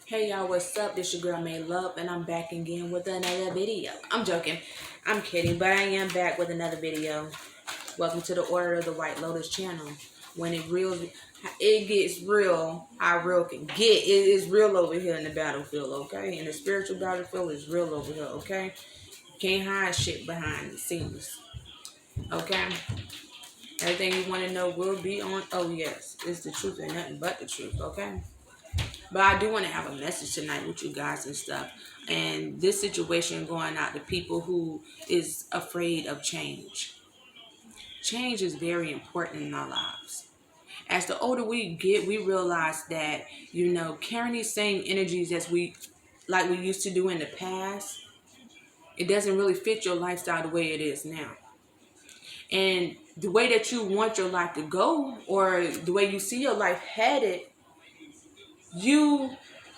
Hey y'all, what's up? This your girl May Love, and I'm back again with another video. I'm joking. I'm kidding, but I am back with another video. Welcome to the Order of the White Lotus channel. When it gets real, how real can get. It is real over here in the battlefield, okay? And the spiritual battlefield is real over here, okay? Can't hide shit behind the scenes, okay? Everything you want to know will be on. Oh yes, it's the truth and nothing but the truth, okay? But I do want to have a message tonight with you guys and stuff. And this situation going out to people who is afraid of change. Change is very important in our lives. As the older we get, we realize that, carrying these same energies as we used to do in the past, it doesn't really fit your lifestyle the way it is now. And the way that you want your life to go, or the way you see your life headed, you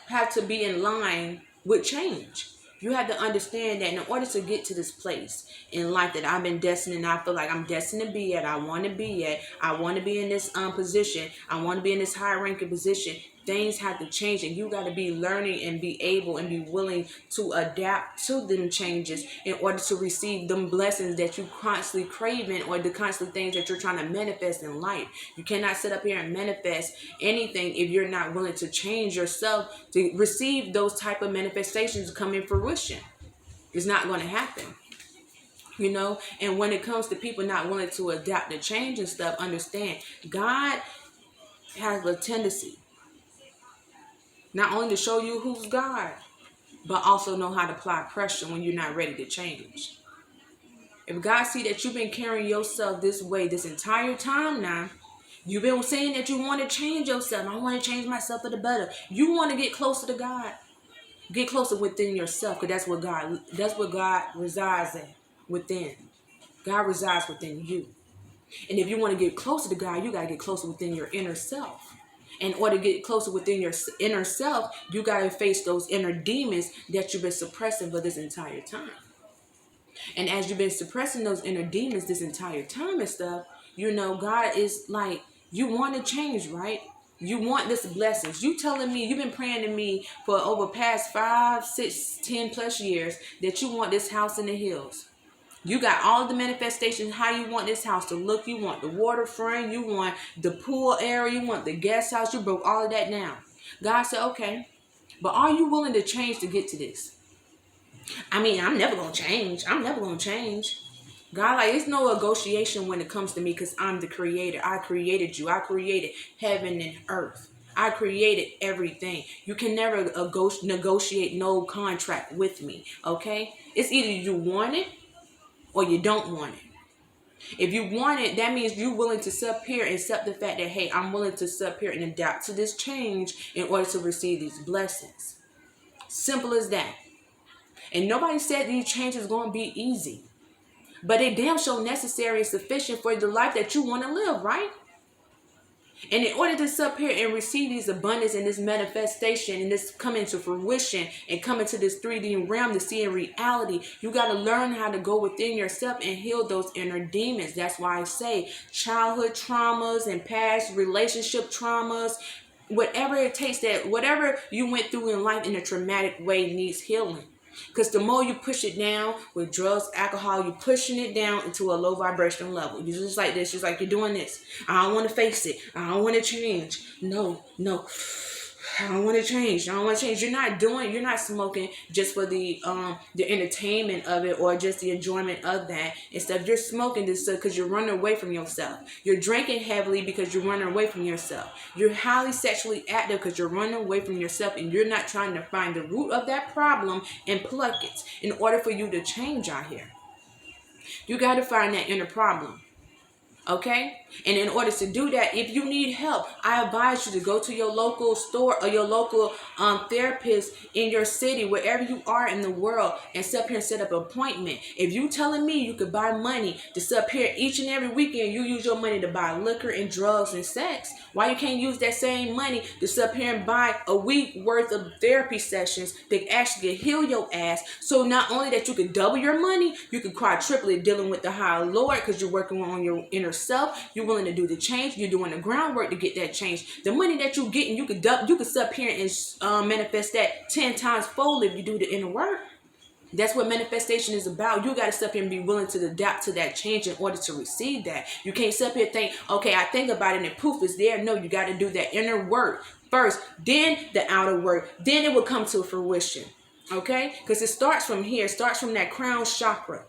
have to be in line with change. You have to understand that in order to get to this place in life that I've been destined, and I feel like I'm destined to be at, I want to be at, I want to be in this position, I want to be in this high ranking position, things have to change, and you got to be learning and be able and be willing to adapt to them changes in order to receive them blessings that you constantly craving, or the constant things that you're trying to manifest in life. You cannot sit up here and manifest anything if you're not willing to change yourself to receive those type of manifestations to come in fruition. It's not going to happen. And when it comes to people not willing to adapt to change and stuff, understand God has a tendency not only to show you who's God, but also know how to apply pressure when you're not ready to change. If God see that you've been carrying yourself this way this entire time now, you've been saying that you want to change yourself. I want to change myself for the better. You want to get closer to God. Get closer within yourself, because that's what God resides in, within. God resides within you. And if you want to get closer to God, you got to get closer within your inner self. In order to get closer within your inner self, you got to face those inner demons that you've been suppressing for this entire time. And as you've been suppressing those inner demons this entire time and stuff, God is like, you want to change, right? You want this blessings. You telling me, you've been praying to me for over past 5, 6, 10 plus years that you want this house in the hills. You got all the manifestations, how you want this house to look. You want the waterfront, you want the pool area, you want the guest house. You broke all of that down. God said, okay, but are you willing to change to get to this? I mean, I'm never going to change. I'm never going to change. God, like, it's no negotiation when it comes to me, because I'm the creator. I created you. I created heaven and earth. I created everything. You can never negotiate no contract with me, okay? It's either you want it or you don't want it. If you want it, that means you're willing to sit up here and accept the fact that, hey, I'm willing to sit up here and adapt to this change in order to receive these blessings. Simple as that. And nobody said these changes are going to be easy. But they damn sure necessary and sufficient for the life that you want to live, right? And in order to sit up here and receive these abundance and this manifestation and this come into fruition and come into this 3D realm to see in reality, you got to learn how to go within yourself and heal those inner demons. That's why I say childhood traumas and past relationship traumas, whatever it takes, that whatever you went through in life in a traumatic way needs healing. Because the more you push it down with drugs, alcohol, you're pushing it down into a low vibrational level. You're just like this. Just like you're doing this. I don't want to face it. I don't want to change. No. I don't want to change. I don't want to change. You're not smoking just for the entertainment of it or just the enjoyment of that. Instead, you're smoking this because you're running away from yourself. You're drinking heavily because you're running away from yourself. You're highly sexually active because you're running away from yourself, and you're not trying to find the root of that problem and pluck it in order for you to change out here. You got to find that inner problem. Okay? And in order to do that, if you need help, I advise you to go to your local store or your local therapist in your city, wherever you are in the world, and sit up here and set up an appointment. If you telling me you could buy money to sit up here each and every weekend, you use your money to buy liquor and drugs and sex, why you can't use that same money to sit up here and buy a week worth of therapy sessions that actually heal your ass? So not only that you could double your money, you could quadruple it dealing with the higher Lord, because you're working on your inner yourself. You're willing to do the change. You're doing the groundwork to get that change. The money that you're getting, you could sit up here and manifest that 10 times fold if you do the inner work. That's what manifestation is about. You got to sit up here and be willing to adapt to that change in order to receive that. You can't sit up here and think, okay, I think about it and poof, it's there. No, you got to do that inner work first, then the outer work. Then it will come to fruition. Okay? Because it starts from here. It starts from that crown chakra.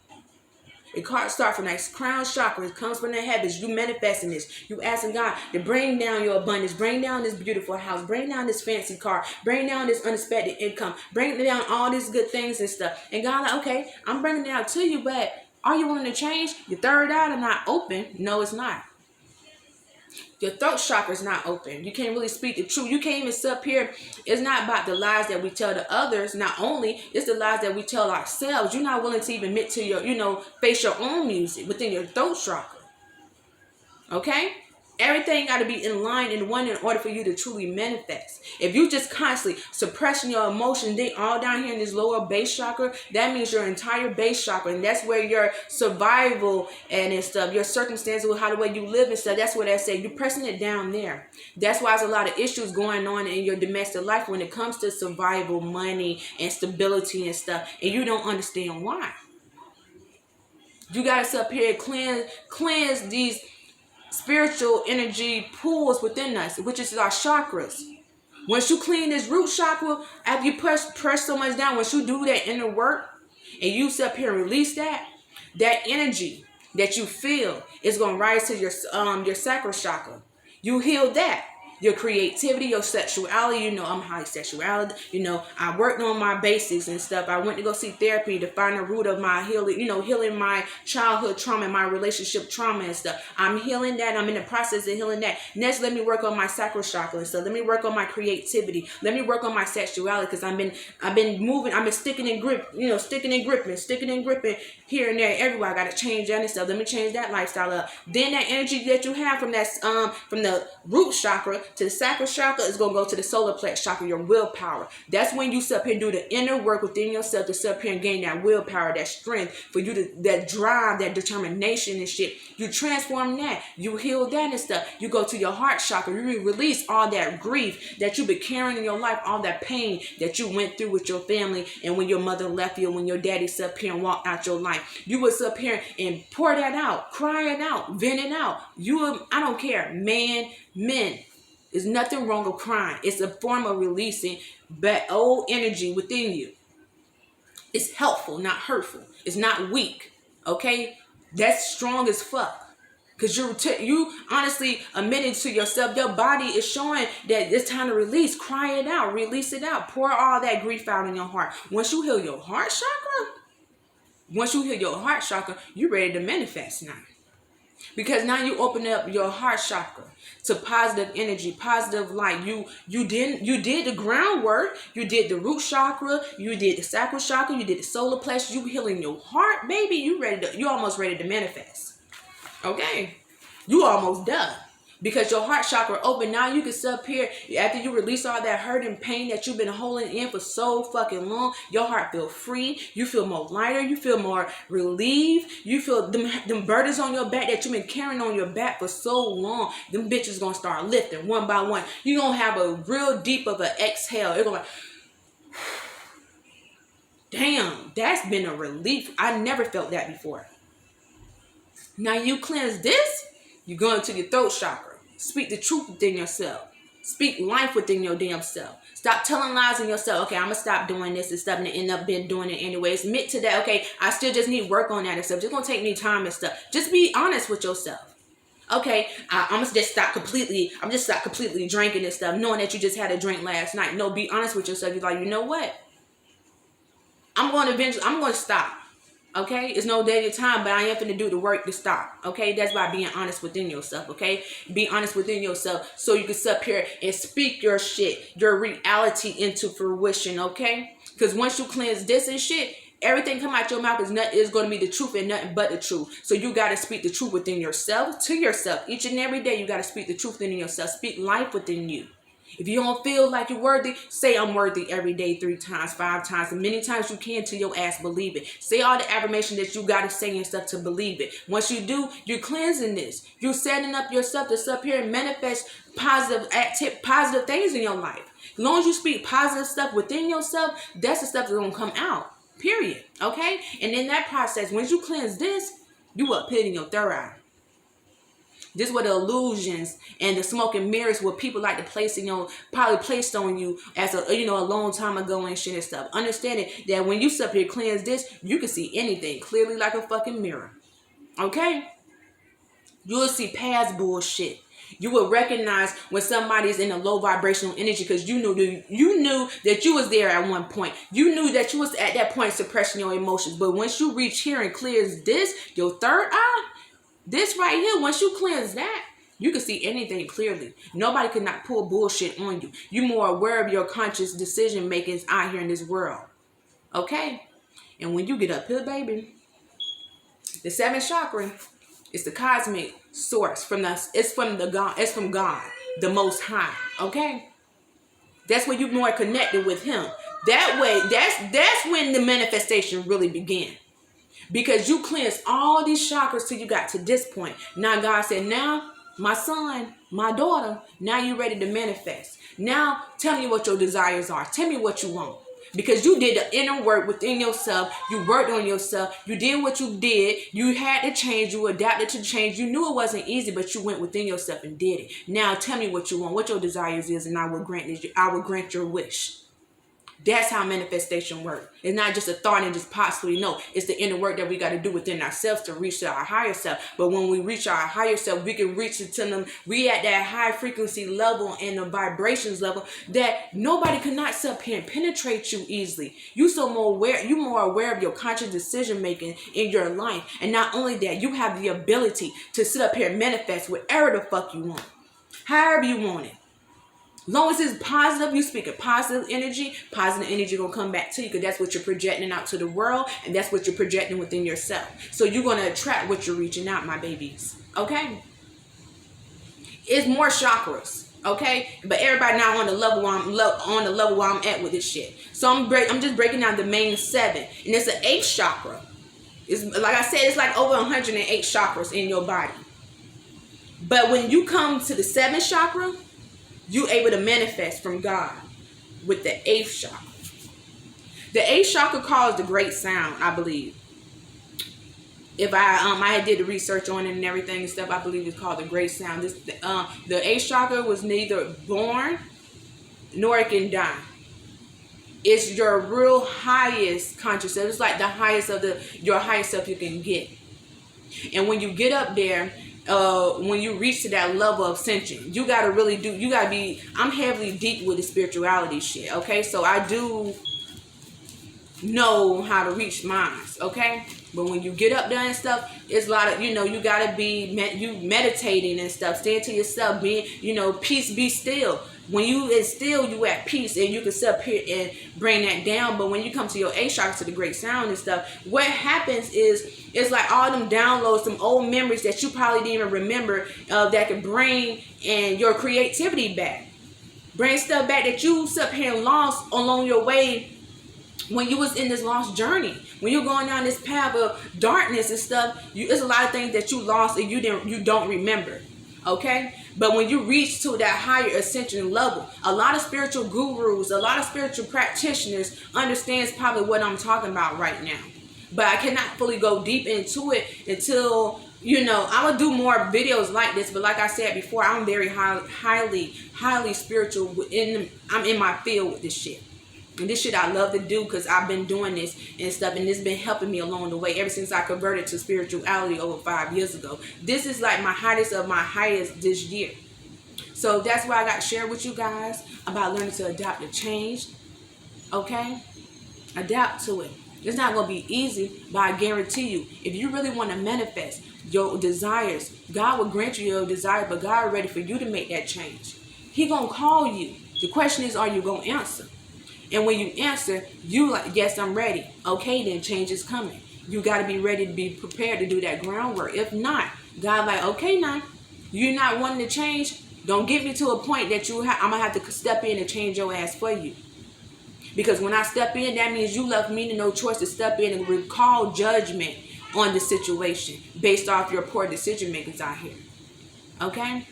It starts from that crown chakra. It comes from the heavens. You manifesting this. You asking God to bring down your abundance. Bring down this beautiful house. Bring down this fancy car. Bring down this unexpected income. Bring down all these good things and stuff. And God like, okay, I'm bringing it out to you, but are you willing to change? Your third eye is not open. No, it's not. Your throat chakra is not open. You can't really speak the truth. You can't even sit up here. It's not about the lies that we tell to others. Not only, it's the lies that we tell ourselves. You're not willing to even admit to your, face your own music within your throat chakra. Okay? Everything got to be in line and one in order for you to truly manifest. If you just constantly suppressing your emotions, they all down here in this lower base chakra, that means your entire base chakra, and that's where your survival and stuff, your circumstances, how the way you live and stuff, that's what I say. You're pressing it down there. That's why there's a lot of issues going on in your domestic life when it comes to survival, money, and stability and stuff, and you don't understand why. You got to sit up here and cleanse these spiritual energy pools within us, which is our chakras. Once you clean this root chakra, after you press so much down, once you do that inner work and you sit up here and release that energy that you feel is going to rise to your sacral chakra. You heal that. Your creativity, your sexuality, I'm high sexuality, I worked on my basics and stuff. I went to go see therapy to find the root of my healing, healing my childhood trauma, my relationship trauma and stuff. I'm healing that. I'm in the process of healing that. Next, let me work on my sacral chakra and stuff. Let me work on my creativity. Let me work on my sexuality because I've been moving. I've been sticking and gripping here and there, everywhere. I got to change that and stuff. Let me change that lifestyle up. Then that energy that you have from that, from the root chakra to the sacral chakra is going to go to the solar plex chakra, your willpower. That's when you sit up here and do the inner work within yourself to sit up here and gain that willpower, that strength for you to, that drive, that determination and shit. You transform that. You heal that and stuff. You go to your heart chakra. You release all that grief that you've been carrying in your life, all that pain that you went through with your family and when your mother left you, when your daddy sat up here and walked out your life. You would sit up here and pour that out, cry it out, vent it out. I don't care, men. There's nothing wrong with crying. It's a form of releasing that old energy within you. It's helpful, not hurtful. It's not weak. Okay? That's strong as fuck. Because you honestly admitting to yourself, your body is showing that it's time to release. Cry it out. Release it out. Pour all that grief out in your heart. Once you heal your heart chakra, you're ready to manifest now. Because now you open up your heart chakra to positive energy, positive light. You did the groundwork. You did the root chakra. You did the sacral chakra. You did the solar plexus. You healing your heart, baby. You almost ready to manifest. Okay, you almost done. Because your heart chakra open. Now you can sit up here after you release all that hurt and pain that you've been holding in for so fucking long. Your heart feel free. You feel more lighter. You feel more relieved. You feel them burdens on your back that you've been carrying on your back for so long. Them bitches gonna start lifting one by one. You gonna have a real deep of an exhale. It's gonna like, damn, that's been a relief. I never felt that before. Now you cleanse this, you go into your throat chakra. Speak the truth within yourself. Speak life within your damn self. Stop telling lies in yourself. Okay, I'm going to stop doing this and stuff and end up doing it anyways. Admit to that. Okay, I still just need work on that and stuff. Just going to take me time and stuff. Just be honest with yourself. Okay, I'm just stop completely drinking and stuff, knowing that you just had a drink last night. No, be honest with yourself. You're like, you know what? I'm going to stop. Okay, it's no daily time, but I am finna do the work to stop. Okay, that's by being honest within yourself. Okay, be honest within yourself so you can sit up here and speak your shit, your reality into fruition. Okay, because once you cleanse this and shit, everything come out your mouth is going to be the truth and nothing but the truth. So you got to speak the truth within yourself to yourself each and every day. You got to speak the truth within yourself. Speak life within you. If you don't feel like you're worthy, say I'm worthy every day 3 times, 5 times, and many times you can till your ass believe it. Say all the affirmation that you got to say and stuff to believe it. Once you do, you're cleansing this. You're setting up yourself to sit up here and manifest positive things in your life. As long as you speak positive stuff within yourself, that's the stuff that's going to come out. Period. Okay? And in that process, once you cleanse this, you up hitting your third eye. This is what the illusions and the smoke and mirrors what people like to place in your, probably placed on you as a long time ago and shit and stuff. Understanding that when you sit up here cleanse this, you can see anything clearly like a fucking mirror. Okay? You will see past bullshit. You will recognize when somebody's in a low vibrational energy because you knew that you was there at one point. You knew that you was at that point suppressing your emotions. But once you reach here and clears this, your third eye, this right here, once you cleanse that, you can see anything clearly. Nobody could not pull bullshit on you. You're more aware of your conscious decision makings out here in this world. Okay? And when you get up here, baby, the 7th chakra is the cosmic source it's from God, the Most High. Okay? That's when you're more connected with Him. That way, that's when the manifestation really began. Because you cleanse all these chakras till you got to this point. Now God said, now, my son, my daughter, now you're ready to manifest. Now, tell me what your desires are. Tell me what you want. Because you did the inner work within yourself. You worked on yourself. You did what you did. You had to change. You adapted to change. You knew it wasn't easy, but you went within yourself and did it. Now, tell me what you want, what your desires is, and I will grant your wish. That's how manifestation works. It's not just a thought and just possibly. No, it's the inner work that we got to do within ourselves to reach our higher self. But when we reach our higher self, we can reach it to them. We at that high frequency level and the vibrations level that nobody cannot sit up here and penetrate you easily. You more aware of your conscious decision making in your life. And not only that, you have the ability to sit up here and manifest whatever the fuck you want. However you want it. As long as it's positive, you speak of positive energy gonna come back to you because that's what you're projecting out to the world and that's what you're projecting within yourself. So you're gonna attract what you're reaching out, my babies. Okay? It's more chakras, okay? But everybody not on the level where I'm at with this shit. So I'm just breaking down the main 7, and it's an 8th chakra. It's like I said, it's like over 108 chakras in your body. But when you come to the 7th chakra, you able to manifest from God with the 8th chakra. The 8th chakra calls the great sound, I believe. If I did the research on it and everything and stuff, I believe it's called the great sound. The 8th chakra was neither born nor it can die. It's your real highest consciousness. It's like the highest of your highest self you can get. And when you get up there, when you reach to that level of ascension, you gotta be, I'm heavily deep with the spirituality shit, okay? So I do know how to reach minds, okay? But when you get up there and stuff, it's a lot of, you gotta be, you meditating and stuff, staying to yourself, being, peace, be still. When you is still, you at peace, and you can sit up here and bring that down. But when you come to your 8th chakra, to the great sound and stuff, what happens is, it's like all them downloads, some old memories that you probably didn't even remember, that can bring in your creativity back. Bring stuff back that you sit up here and lost along your way when you was in this lost journey. When you're going down this path of darkness and stuff, there's a lot of things that you lost and you don't remember. Okay? But when you reach to that higher ascension level, a lot of spiritual gurus, a lot of spiritual practitioners understands probably what I'm talking about right now. But I cannot fully go deep into it until, I would do more videos like this. But like I said before, I'm very highly spiritual. I'm in my field with this shit. And this shit I love to do because I've been doing this and stuff, and it's been helping me along the way ever since I converted to spirituality over 5 years ago. This is like my highest of my highest this year. So that's why I got to share with you guys about learning to adapt to change. Okay? Adapt to it. It's not going to be easy, but I guarantee you, if you really want to manifest your desires, God will grant you your desire, but God is ready for you to make that change. He going to call you. The question is, are you going to answer? And when you answer, you like, yes, I'm ready. Okay, then change is coming. You got to be ready to be prepared to do that groundwork. If not, God like, okay, now, you're not wanting to change. Don't get me to a point that I'm going to have to step in and change your ass for you. Because when I step in, that means you left me no choice to step in and recall judgment on the situation based off your poor decision makers out here. Okay?